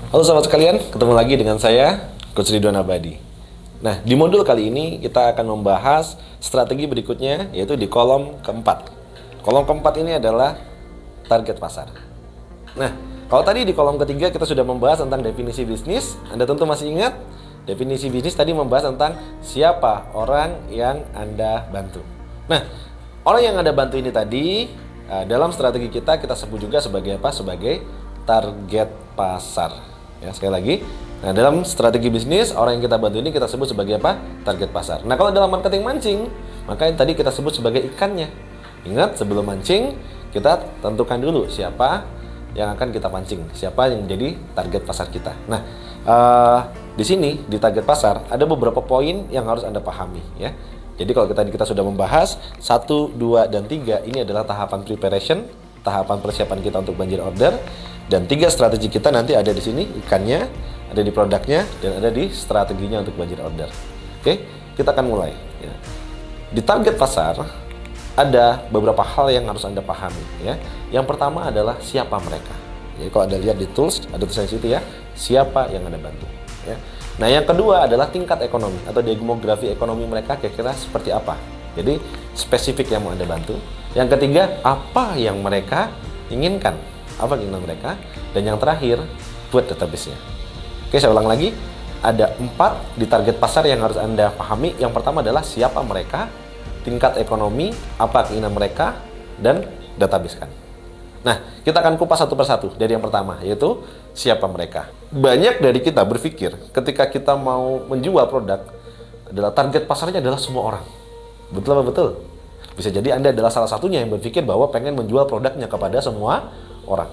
Halo sahabat sekalian, ketemu lagi dengan saya, Coach Ridwan Abadi. Nah, di modul kali ini kita akan membahas strategi berikutnya, yaitu di kolom keempat. Kolom keempat ini adalah target pasar. Nah, kalau tadi di kolom ketiga kita sudah membahas tentang definisi bisnis. Anda tentu masih ingat, definisi bisnis tadi membahas tentang siapa orang yang Anda bantu. Nah, orang yang Anda bantu ini tadi, dalam strategi kita sebut juga sebagai apa? Sebagai target pasar. Ya, sekali lagi, nah dalam strategi bisnis, orang yang kita bantu ini kita sebut sebagai apa? Target pasar. Nah, kalau dalam marketing mancing, maka yang tadi kita sebut sebagai ikannya. Ingat, sebelum mancing, kita tentukan dulu siapa yang akan kita pancing, siapa yang menjadi target pasar kita. Nah, di sini, di target pasar, ada beberapa poin yang harus Anda pahami. Ya. Jadi kalau kita sudah membahas 1, 2, dan 3, ini adalah tahapan preparation, tahapan persiapan kita untuk banjir order. Dan 3 strategi kita nanti ada di sini, ikannya, ada di produknya, dan ada di strateginya untuk banjir order. Oke, kita akan mulai. Ya. Di target pasar, ada beberapa hal yang harus Anda pahami. Ya. Yang pertama adalah siapa mereka. Jadi kalau Anda lihat di tools, ada tulisan di situ ya, siapa yang Anda bantu. Ya. Nah, yang kedua adalah tingkat ekonomi atau demografi ekonomi mereka kira-kira seperti apa. Jadi, spesifik yang mau Anda bantu. Yang ketiga, apa yang mereka inginkan. Apa keinginan mereka, dan yang terakhir buat database-nya. Oke, saya ulang lagi, ada 4 di target pasar yang harus Anda pahami. Yang pertama adalah siapa mereka, tingkat ekonomi, apa keinginan mereka, dan database kan. Nah, kita akan kupas satu persatu dari yang pertama, yaitu siapa mereka. Banyak dari kita berpikir ketika kita mau menjual produk adalah target pasarnya adalah semua orang. Betul apa betul? Bisa jadi Anda adalah salah satunya yang berpikir bahwa pengen menjual produknya kepada semua orang.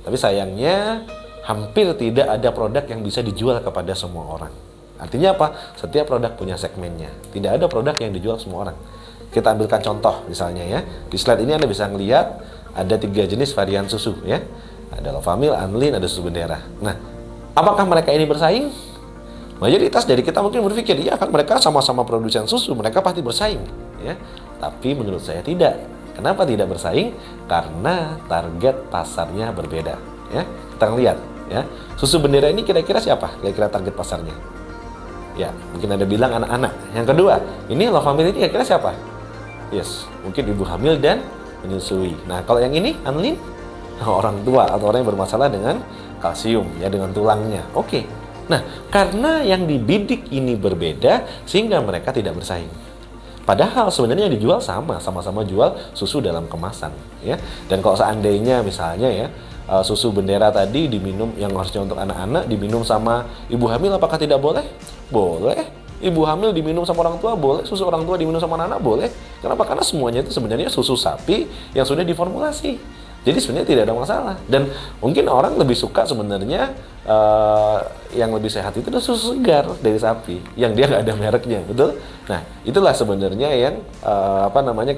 Tapi sayangnya hampir tidak ada produk yang bisa dijual kepada semua orang. Artinya apa? Setiap produk punya segmennya. Tidak ada produk yang dijual semua orang. Kita ambilkan contoh misalnya ya. Di slide ini Anda bisa melihat ada 3 jenis varian susu ya. Ada Lovamil, Anlin, ada susu bendera. Nah, apakah mereka ini bersaing? Mayoritas dari kita mungkin berpikir, ya kan mereka sama-sama produsen susu, mereka pasti bersaing ya. Tapi menurut saya tidak. Kenapa tidak bersaing? Karena target pasarnya berbeda. Ya, kita lihat. Ya, susu bendera ini kira-kira siapa? Kira-kira target pasarnya? Ya, mungkin Anda bilang anak-anak. Yang kedua, ini Lovamil ini kira-kira siapa? Yes, mungkin ibu hamil dan menyusui. Nah, kalau yang ini, Anlin, orang tua atau orang yang bermasalah dengan kalsium, ya dengan tulangnya. Oke. Nah, karena yang dibidik ini berbeda, sehingga mereka tidak bersaing. Padahal sebenarnya yang dijual sama-sama jual susu dalam kemasan, ya. Dan kalau seandainya misalnya ya, susu bendera tadi diminum yang harusnya untuk anak-anak diminum sama ibu hamil, apakah tidak boleh? Boleh. Ibu hamil diminum sama orang tua boleh, susu orang tua diminum sama anak-anak boleh. Kenapa? Karena semuanya itu sebenarnya susu sapi yang sudah diformulasi. Jadi sebenarnya tidak ada masalah. Dan mungkin orang lebih suka sebenarnya yang lebih sehat itu adalah susu segar dari sapi yang dia nggak ada mereknya, betul? Nah, itulah sebenarnya yang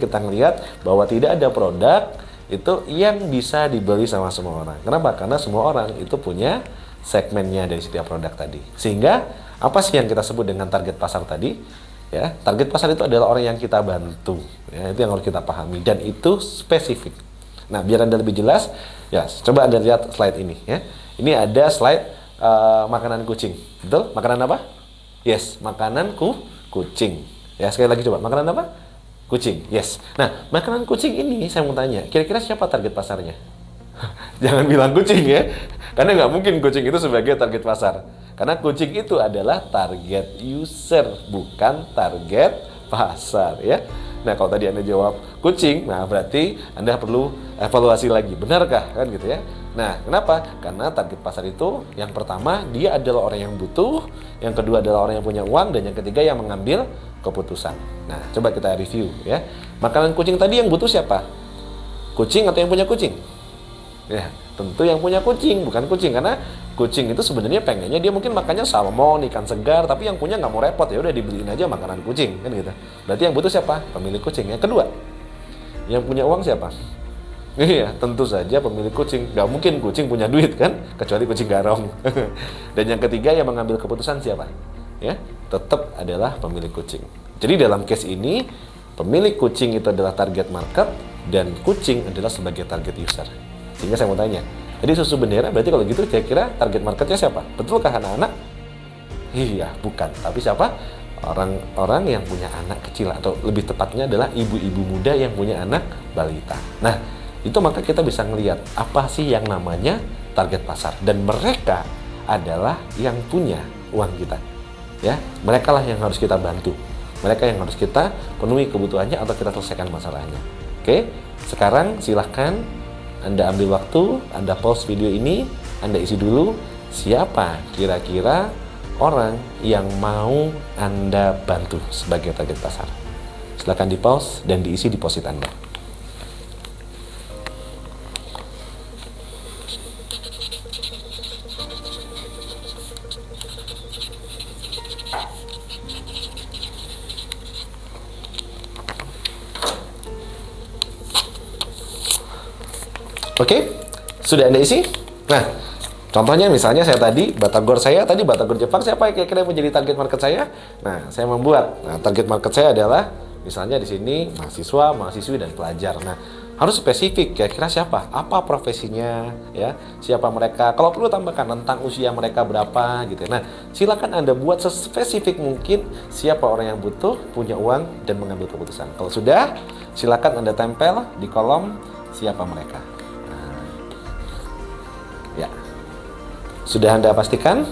kita ngelihat bahwa tidak ada produk itu yang bisa dibeli sama semua orang. Kenapa? Karena semua orang itu punya segmennya dari setiap produk tadi. Sehingga apa sih yang kita sebut dengan target pasar tadi? Ya, target pasar itu adalah orang yang kita bantu. Ya, itu yang harus kita pahami dan itu spesifik. Nah, biar Anda lebih jelas, ya coba Anda lihat slide ini ya. Ini ada slide makanan kucing. Betul? Makanan apa? Yes, makanan kucing. Ya, sekali lagi coba. Makanan apa? Kucing. Yes. Nah, makanan kucing ini saya mau tanya, kira-kira siapa target pasarnya? Jangan bilang kucing ya. Karena nggak mungkin kucing itu sebagai target pasar. Karena kucing itu adalah target user, bukan target pasar ya. Nah, kalau tadi Anda jawab kucing, nah berarti Anda perlu evaluasi lagi, benarkah kan gitu ya. Nah, kenapa? Karena target pasar itu yang pertama dia adalah orang yang butuh, yang kedua adalah orang yang punya uang, dan yang ketiga yang mengambil keputusan. Nah, coba kita review ya. Makanan kucing tadi yang butuh siapa? Kucing atau yang punya kucing? Ya, tentu yang punya kucing, bukan kucing, karena kucing itu sebenarnya pengennya dia mungkin makannya salmon, ikan segar, tapi yang punya nggak mau repot, ya udah dibeliin aja makanan kucing kan gitu. Berarti yang butuh siapa? Pemilik kucing. Yang kedua, yang punya uang siapa? Iya, tentu saja pemilik kucing. Nggak mungkin kucing punya duit kan, kecuali kucing garong. Dan yang ketiga yang mengambil keputusan siapa? Ya, tetap adalah pemilik kucing. Jadi dalam case ini pemilik kucing itu adalah target market dan kucing adalah sebagai target user. Sehingga saya mau tanya, Jadi susu bendera berarti kalau gitu kira-kira target marketnya siapa? Betulkah anak-anak? Iya, bukan. Tapi siapa? Orang-orang yang punya anak kecil, atau lebih tepatnya adalah ibu-ibu muda yang punya anak balita. Nah, itu maka kita bisa ngelihat apa sih yang namanya target pasar, dan mereka adalah yang punya uang kita. Ya, mereka lah yang harus kita bantu. Mereka yang harus kita penuhi kebutuhannya atau kita selesaikan masalahnya. Oke, sekarang silahkan Anda ambil waktu, Anda pause video ini, Anda isi dulu siapa kira-kira orang yang mau Anda bantu sebagai target pasar. Silahkan di pause dan diisi deposit Anda. Oke, sudah Anda isi? Nah, contohnya misalnya Batagor Jepang, siapa yang kira-kira menjadi target market saya? Nah, saya membuat. Nah, target market saya adalah misalnya di sini mahasiswa, mahasiswi dan pelajar. Nah, harus spesifik kira-kira siapa? Apa profesinya, ya? Siapa mereka? Kalau perlu tambahkan tentang usia mereka berapa gitu. Nah, silakan Anda buat sespesifik mungkin siapa orang yang butuh, punya uang dan mengambil keputusan. Kalau sudah, silakan Anda tempel di kolom siapa mereka. Ya, sudah Anda pastikan?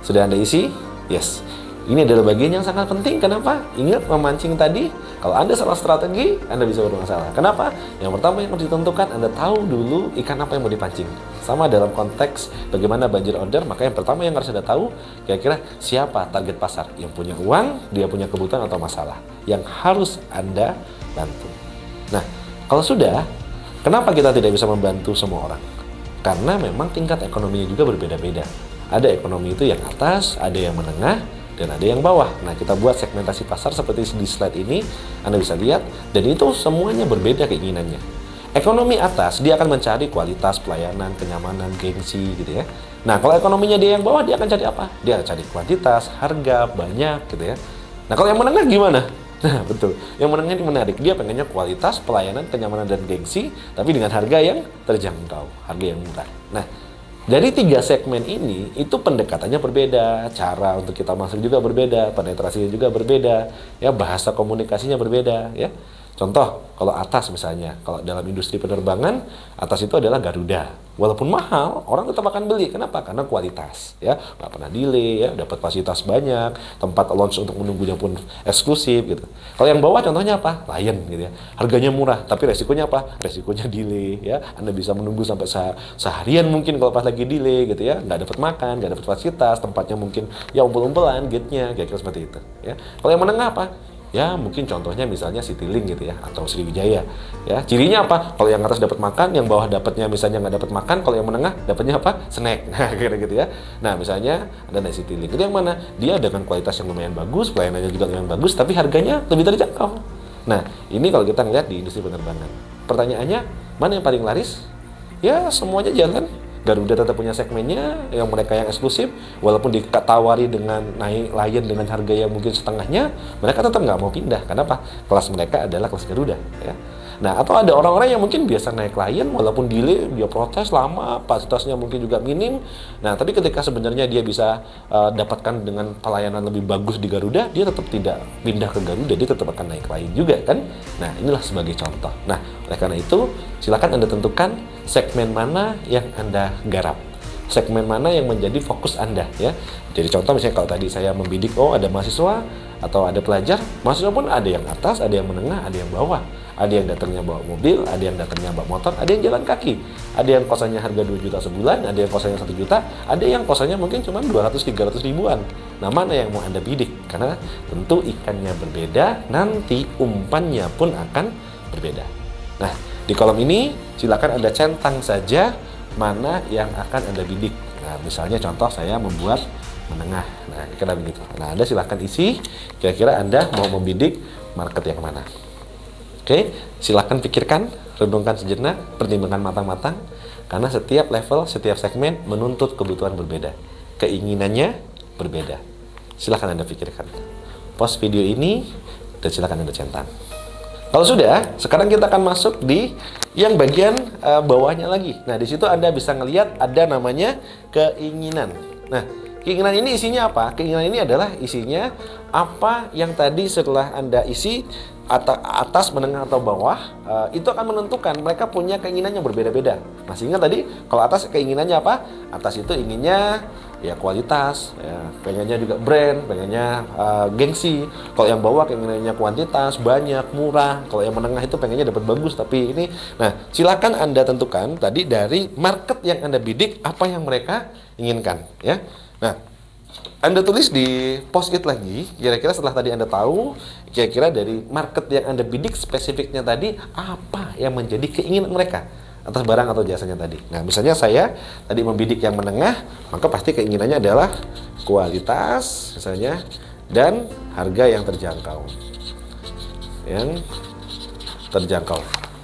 Sudah Anda isi? Yes. Ini adalah bagian yang sangat penting. Kenapa? Ingat memancing tadi. Kalau Anda salah strategi, Anda bisa bermasalah. Kenapa? Yang pertama yang harus ditentukan, Anda tahu dulu ikan apa yang mau dipancing. Sama dalam konteks bagaimana banjir order, maka yang pertama yang harus Anda tahu, kira-kira siapa target pasar yang punya uang, dia punya kebutuhan atau masalah yang harus Anda bantu. Nah, kalau sudah, kenapa kita tidak bisa membantu semua orang? Karena memang tingkat ekonominya juga berbeda-beda. Ada ekonomi itu yang atas, ada yang menengah, dan ada yang bawah. Nah, kita buat segmentasi pasar seperti di slide ini, Anda bisa lihat, dan itu semuanya berbeda keinginannya. Ekonomi atas, dia akan mencari kualitas, pelayanan, kenyamanan, gengsi, gitu ya. Nah, kalau ekonominya dia yang bawah, dia akan cari apa? Dia akan cari kuantitas, harga, banyak, gitu ya. Nah, kalau yang menengah gimana? Nah, betul. Yang menengah ini menarik. Dia pengennya kualitas, pelayanan, kenyamanan, dan gengsi, tapi dengan harga yang terjangkau, harga yang murah. Nah, dari 3 segmen ini, itu pendekatannya berbeda, cara untuk kita masuk juga berbeda, penetrasinya juga berbeda, ya, bahasa komunikasinya berbeda, ya. Contoh, kalau atas misalnya, kalau dalam industri penerbangan, atas itu adalah Garuda. Walaupun mahal, orang tetap akan beli. Kenapa? Karena kualitas, ya, nggak pernah delay, ya, dapat fasilitas banyak, tempat launch untuk menunggunya pun eksklusif, gitu. Kalau yang bawah contohnya apa? Lion, gitu ya. Harganya murah, tapi resikonya apa? Resikonya delay, ya. Anda bisa menunggu sampai seharian mungkin kalau pas lagi delay, gitu ya. Nggak dapat makan, nggak dapat fasilitas, tempatnya mungkin ya umpel-umpelan, gate-nya, kira-kira seperti itu, ya. Kalau yang menengah apa? Ya, mungkin contohnya misalnya Citylink gitu ya, atau Sriwijaya. Ya, cirinya apa? Kalau yang atas dapat makan, yang bawah dapatnya misalnya nggak dapat makan, kalau yang menengah dapatnya apa? Snack. Nah, kira gitu ya. Nah, misalnya ada naik Citylink. Itu yang mana? Dia dengan kualitas yang lumayan bagus, pelayanannya juga lumayan bagus, tapi harganya lebih terjangkau. Nah, ini kalau kita ngeliat di industri penerbangan. Pertanyaannya, mana yang paling laris? Ya, semuanya jalan. Garuda tetap punya segmennya yang mereka yang eksklusif, walaupun ditawari dengan naik Lion dengan harga yang mungkin setengahnya, mereka tetap nggak mau pindah. Kenapa? Kelas mereka adalah kelas Garuda, ya. Nah, atau ada orang-orang yang mungkin biasa naik Lion, walaupun delay, dia protes lama, fasilitasnya mungkin juga minim. Nah, tapi ketika sebenarnya dia bisa dapatkan dengan pelayanan lebih bagus di Garuda, dia tetap tidak pindah ke Garuda, dia tetap akan naik Lion juga, kan? Nah, inilah sebagai contoh. Nah, oleh karena itu, silakan Anda tentukan segmen mana yang Anda garap, segmen mana yang menjadi fokus Anda, ya. Jadi contoh misalnya kalau tadi saya membidik, oh ada mahasiswa atau ada pelajar, mahasiswa pun ada yang atas, ada yang menengah, ada yang bawah. Ada yang datangnya bawa mobil, ada yang datangnya bawa motor, ada yang jalan kaki. Ada yang kosannya harga 2 juta sebulan, ada yang kosannya 1 juta, ada yang kosannya mungkin cuma 200-300 ribuan. Nah, mana yang mau Anda bidik? Karena tentu ikannya berbeda, nanti umpannya pun akan berbeda. Nah, di kolom ini silakan Anda centang saja mana yang akan Anda bidik. Nah, misalnya contoh saya membuat menengah. Nah, kira begitu. Nah, Anda silakan isi kira-kira Anda mau membidik market yang mana. Oke, silakan pikirkan, renungkan sejenak, pertimbangkan matang-matang, karena setiap level, setiap segmen menuntut kebutuhan berbeda, keinginannya berbeda. Silakan Anda pikirkan. Pause video ini dan silakan Anda centang. Kalau sudah, sekarang kita akan masuk di yang bagian bawahnya lagi. Nah, di situ Anda bisa ngelihat ada namanya keinginan. Nah, keinginan ini isinya apa? Keinginan ini adalah isinya apa yang tadi setelah Anda isi atas, menengah, atau bawah, itu akan menentukan mereka punya keinginan yang berbeda-beda. Masih ingat tadi, kalau atas keinginannya apa? Atas itu inginnya ya kualitas, ya, pengennya juga brand, pengennya gengsi. Kalau yang bawah keinginannya kuantitas, banyak, murah. Kalau yang menengah itu pengennya dapat bagus, tapi ini. Nah, silakan Anda tentukan tadi dari market yang Anda bidik apa yang mereka inginkan, ya. Nah, Anda tulis di post-it lagi, kira-kira setelah tadi Anda tahu, kira-kira dari market yang Anda bidik spesifiknya tadi, apa yang menjadi keinginan mereka atas barang atau jasanya tadi. Nah, misalnya saya tadi membidik yang menengah, maka pasti keinginannya adalah kualitas, misalnya, dan harga yang terjangkau. Yang terjangkau.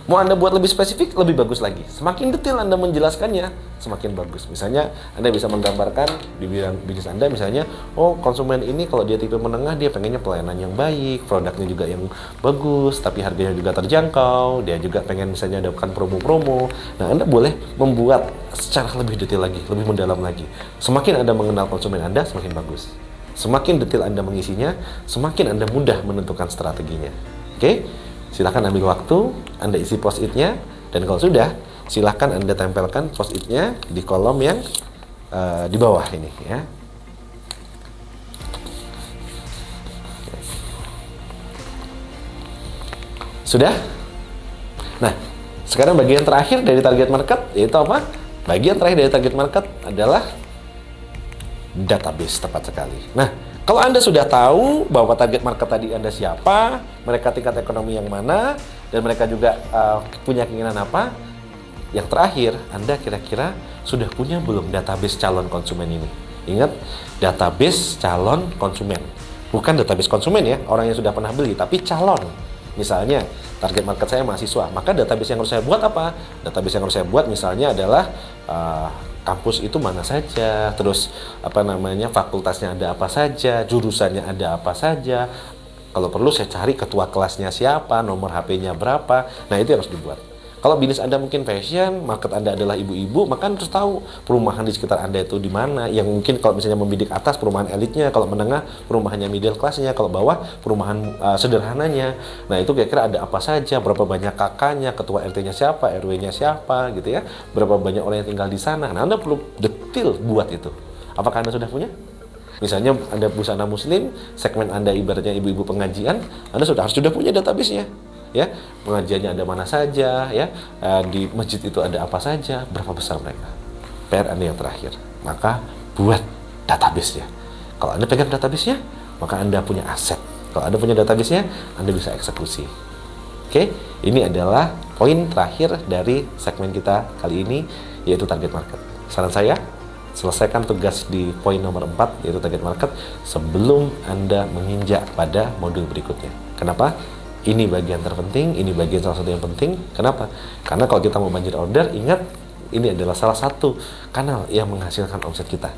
Mau Anda buat lebih spesifik, lebih bagus lagi. Semakin detail Anda menjelaskannya, semakin bagus. Misalnya, Anda bisa menggambarkan di bidang bisnis Anda, misalnya, oh konsumen ini kalau dia tipe menengah, dia pengennya pelayanan yang baik, produknya juga yang bagus, tapi harganya juga terjangkau, dia juga pengen misalnya dapatkan promo-promo. Nah, Anda boleh membuat secara lebih detail lagi, lebih mendalam lagi. Semakin Anda mengenal konsumen Anda, semakin bagus. Semakin detail Anda mengisinya, semakin Anda mudah menentukan strateginya. Oke? Silakan ambil waktu, Anda isi post-it-nya, dan kalau sudah, silakan Anda tempelkan post-it-nya di kolom yang di bawah ini, ya. Sudah? Nah, sekarang bagian terakhir dari target market, yaitu apa? Bagian terakhir dari target market adalah database, tepat sekali. Nah, kalau Anda sudah tahu bahwa target market tadi Anda siapa, mereka tingkat ekonomi yang mana, dan mereka juga punya keinginan apa, yang terakhir, Anda kira-kira sudah punya belum database calon konsumen ini? Ingat, database calon konsumen. Bukan database konsumen ya, orang yang sudah pernah beli, tapi calon. Misalnya, target market saya mahasiswa, maka database yang harus saya buat apa? Database yang harus saya buat misalnya adalah kampus itu mana saja, terus fakultasnya ada apa saja, jurusannya ada apa saja. Kalau perlu saya cari ketua kelasnya siapa, nomor HP-nya berapa. Nah, itu yang harus dibuat. Kalau bisnis Anda mungkin fashion, market Anda adalah ibu-ibu, maka Anda harus tahu perumahan di sekitar Anda itu di mana. Yang mungkin kalau misalnya membidik atas, perumahan elitnya, kalau menengah, perumahannya middle class-nya, kalau bawah, perumahan sederhananya. Nah, itu kira-kira ada apa saja, berapa banyak kakaknya, ketua RT-nya siapa, RW-nya siapa, gitu ya. Berapa banyak orang yang tinggal di sana. Nah, Anda perlu detail buat itu. Apakah Anda sudah punya? Misalnya Anda busana muslim, segmen Anda ibaratnya ibu-ibu pengajian, Anda sudah punya database-nya. Ya, pengajiannya ada mana saja, ya, di masjid itu ada apa saja, berapa besar mereka. PR Anda yang terakhir, maka buat database-nya. Kalau Anda pegang database-nya, maka Anda punya aset. Kalau Anda punya database-nya, Anda bisa eksekusi. Oke, ini adalah poin terakhir dari segmen kita kali ini, yaitu target market. Saran saya, selesaikan tugas di poin nomor 4, yaitu target market, sebelum Anda menginjak pada modul berikutnya. Kenapa? Ini bagian terpenting, ini bagian salah satu yang penting. Kenapa? Karena kalau kita mau banjir order, ingat, ini adalah salah satu kanal yang menghasilkan omset kita.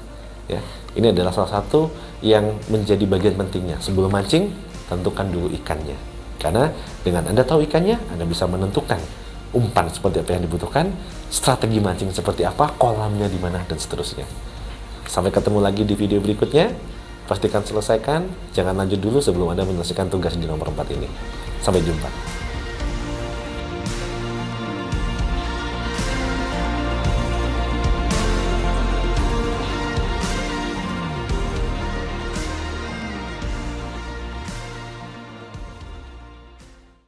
Ya, ini adalah salah satu yang menjadi bagian pentingnya. Sebelum mancing, tentukan dulu ikannya. Karena dengan Anda tahu ikannya, Anda bisa menentukan umpan seperti apa yang dibutuhkan, strategi mancing seperti apa, kolamnya di mana, dan seterusnya. Sampai ketemu lagi di video berikutnya. Pastikan selesaikan, jangan lanjut dulu sebelum Anda menyelesaikan tugas di nomor 4 ini. Sampai jumpa.